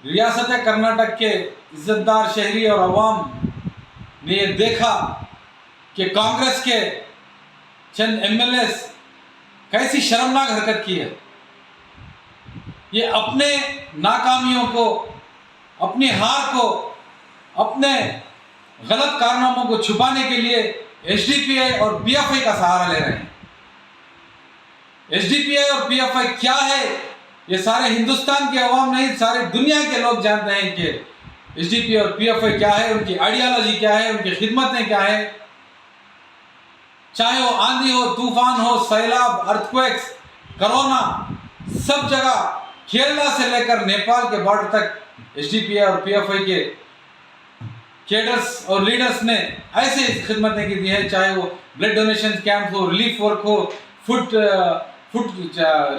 रियासत कर्नाटक के इज्जतदार शहरी और अवाम ने ये देखा कि कांग्रेस के चंद एमएलए कैसी शर्मनाक हरकत की है। ये अपने नाकामियों को, अपनी हार को, अपने गलत कारनामों को छुपाने के लिए एसडीपीआई और पीएफआई का सहारा ले रहे हैं। एसडीपीआई और पीएफआई क्या है ये सारे हिंदुस्तान के अवाम नहीं, सारे दुनिया के लोग जानते हैं कि एसडीपीआई और पीएफआई क्या है, उनकी आइडियोलॉजी क्या है, उनकी खिदमतें क्या है। चाहे वो आंधी हो, तूफान हो, सैलाब, अर्थक्वेक्स, कोरोना, सब जगह केरला से लेकर नेपाल के बॉर्डर तक एसडीपीआई और पीएफआई के कैडर्स और लीडर्स ने ऐसे खिदमतें की दी है। चाहे वो ब्लड डोनेशन कैंप हो, रिलीफ वर्क हो, फूड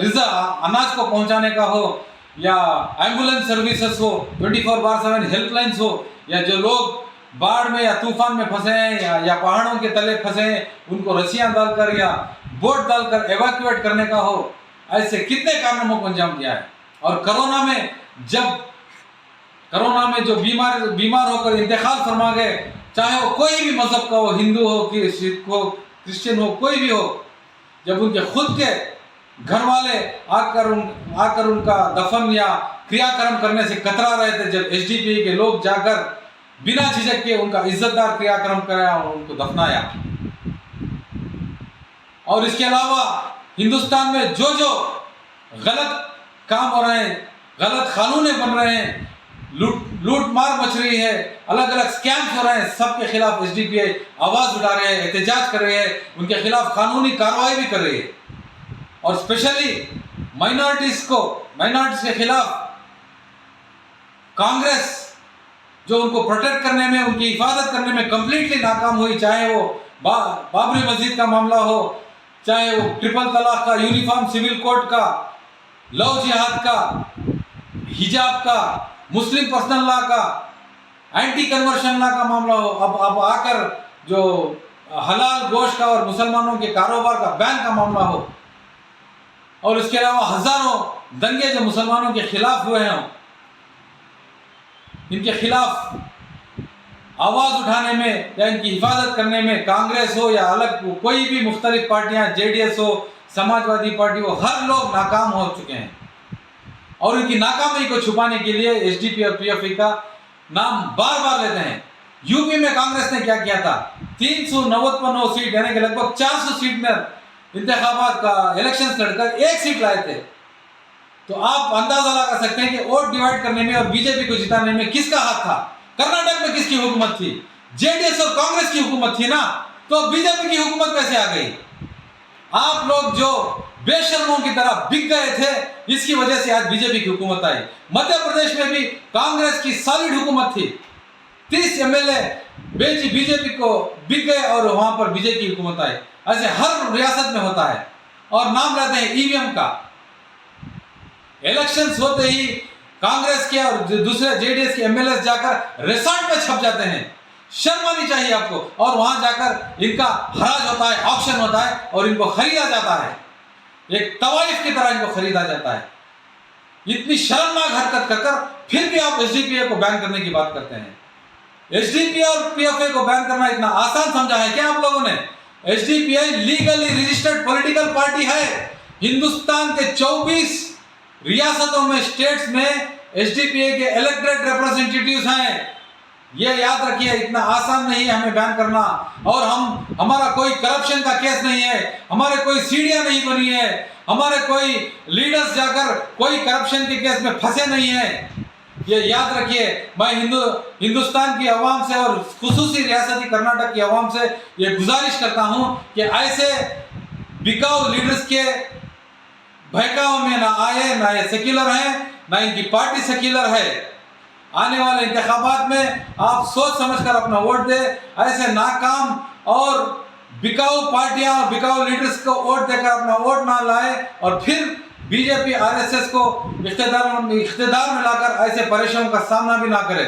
रिजा अनाज को पहुंचाने का हो, या एम्बुलेंस सर्विसेज हो, 24/7 हेल्पलाइंस हो, या जो लोग बाढ़ में या तूफान में फंसे हैं या पहाड़ों के तले फंसे हैं उनको रस्सियां डालकर या बोट डालकर एवैक्यूएट करने का हो। ऐसे कितने कारनामों को अंजाम दिया है। और कोरोना में जो बीमार होकर इंतकाल फरमा गए, चाहे वो कोई भी मजहब का हो, हिंदू हो कि सिख हो, क्रिश्चियन हो, कोई भी हो, जब उनके खुद के घर वाले आकर उनका दफन या क्रियाक्रम करने से कतरा रहे थे, जब एसडीपीआई के लोग जाकर बिना झिझक के उनका इज्जतदार क्रियाक्रम कराया और उनको दफनाया। और इसके अलावा हिंदुस्तान में जो गलत काम हो रहे हैं, गलत कानूनें बन रहे हैं, लूट मार मच रही है, अलग अलग स्कैम्स हो रहे हैं, सबके खिलाफ एसडीपीआई आवाज उठा रहे हैं, एहतजाज कर रहे हैं, उनके खिलाफ कानूनी कार्रवाई भी कर रही है। और स्पेशली माइनॉरिटीज के खिलाफ कांग्रेस जो उनको प्रोटेक्ट करने में, उनकी हिफाजत करने में कंप्लीटली नाकाम हुई। चाहे वो बाबरी मस्जिद का मामला हो, चाहे वो ट्रिपल तलाक का, यूनिफॉर्म सिविल कोड का, लव जिहाद का, हिजाब का, मुस्लिम पर्सनल लॉ का, एंटी कन्वर्शन लॉ का मामला हो, अब आकर जो हलाल गोश्त का और मुसलमानों के कारोबार का बैन का मामला हो, और इसके अलावा हजारों दंगे जो मुसलमानों के खिलाफ हुए हैं, इनके खिलाफ आवाज उठाने में या इनकी हिफाजत करने में कांग्रेस हो या अलग कोई भी मुख्तलिफ पार्टियां, जेडीएस हो, समाजवादी पार्टी हो, हर लोग नाकाम हो चुके हैं। और इनकी नाकामी को छुपाने के लिए एसडीपीआई और पीएफआई का नाम बार बार लेते हैं। यूपी में कांग्रेस ने क्या किया था, 399 सीट यानी कि लगभग 400 सीट में इंतखाबात का इलेक्शन लड़कर 1 सीट लाए थे। तो आप अंदाजा लगा सकते हैं कि वोट डिवाइड करने में और बीजेपी को जिताने में किसका हाथ था। कर्नाटक में किसकी हुकूमत थी, जेडीएस और कांग्रेस की हुकूमत थी ना, तो बीजेपी की हुकूमत कैसे आ गई। आप लोग जो बेशर्मों की तरह बिक गए थे, इसकी वजह से आज बीजेपी की हुकूमत आई। मध्य प्रदेश में भी कांग्रेस की सॉलिड हुकूमत थी, 30 एमएलए बीजेपी को बिक गए और वहां पर बीजेपी की हुकूमत आई। ऐसे हर रियासत में होता है। और नाम लेते हैं ईवीएम का। इलेक्शंस होते ही कांग्रेस के और दूसरे जेडीएस के एमएलए जाकर रिसोर्ट में छप जाते हैं। शर्म आनी चाहिए आपको। और वहां जाकर इनका हराज होता है, ऑक्शन होता है और इनको खरीदा जाता है, एक तवाइफ की तरह इनको खरीदा जाता है। इतनी शर्मनाक हरकत कर फिर भी आप एसडीपीआई को बैन करने की बात करते हैं। एसडीपीआई और पीएफआई को बैन करना इतना आसान समझा है क्या आप लोगों ने। SDPI legally registered political party है। हिंदुस्तान के 24 रियासतों में, स्टेट्स में एसडीपीआई के इलेक्टेड रिप्रेजेंटेटिव्स हैं। ये याद रखिए, इतना आसान नहीं है हमें बैन करना। और हमारा कोई करप्शन का केस नहीं है, हमारे कोई सीढ़ियां नहीं बनी है, हमारे कोई लीडर्स जाकर कोई करप्शन के केस में फंसे नहीं है। ये याद रखिए। मैं हिंदुस्तान की आवाम से और खुसूसी रियासती कर्नाटक की आवाम से ये गुजारिश करता हूं कि ऐसे बिकाऊ लीडर्स के बहकाव में ना आए। ना ये सेक्युलर है, ना इनकी पार्टी सेक्युलर है। आने वाले इंतखाबात में आप सोच समझकर अपना वोट दे। ऐसे नाकाम और बिकाऊ पार्टियां और बिकाऊ लीडर्स को वोट देकर अपना वोट ना लाए और फिर बीजेपी आरएसएस को इख्तियार में लाकर ऐसे परेशानियों का सामना भी ना करे।